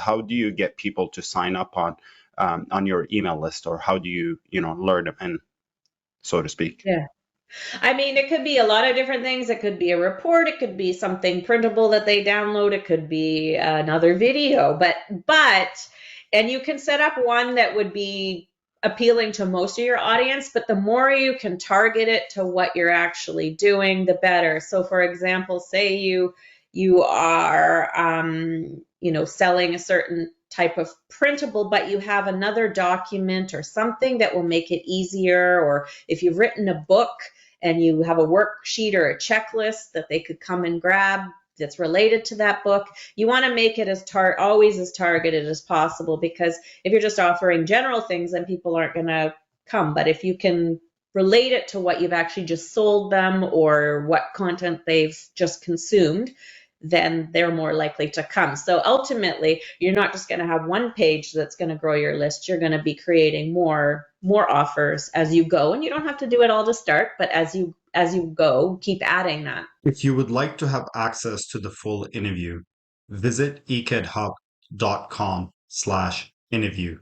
how do you get people to sign up on your email list, or how do you, lure them in, so to speak? Yeah. I mean, it could be a lot of different things. It could be a report, it could be something printable that they download, it could be another video, but and you can set up one that would be appealing to most of your audience, but the more you can target it to what you're actually doing, the better. So for example, say you are selling a certain type of printable, but you have another document or something that will make it easier, or if you've written a book and you have a worksheet or a checklist that they could come and grab that's related to that book, you want to make it always as targeted as possible, because if you're just offering general things, then people aren't going to come. But if you can relate it to what you've actually just sold them or what content they've just consumed, then they're more likely to come. So ultimately, you're not just going to have one page that's going to grow your list. You're going to be creating more offers as you go, and you don't have to do it all to start, but as you go, keep adding that. If you would like to have access to the full interview, visit ekidhub.com/interview.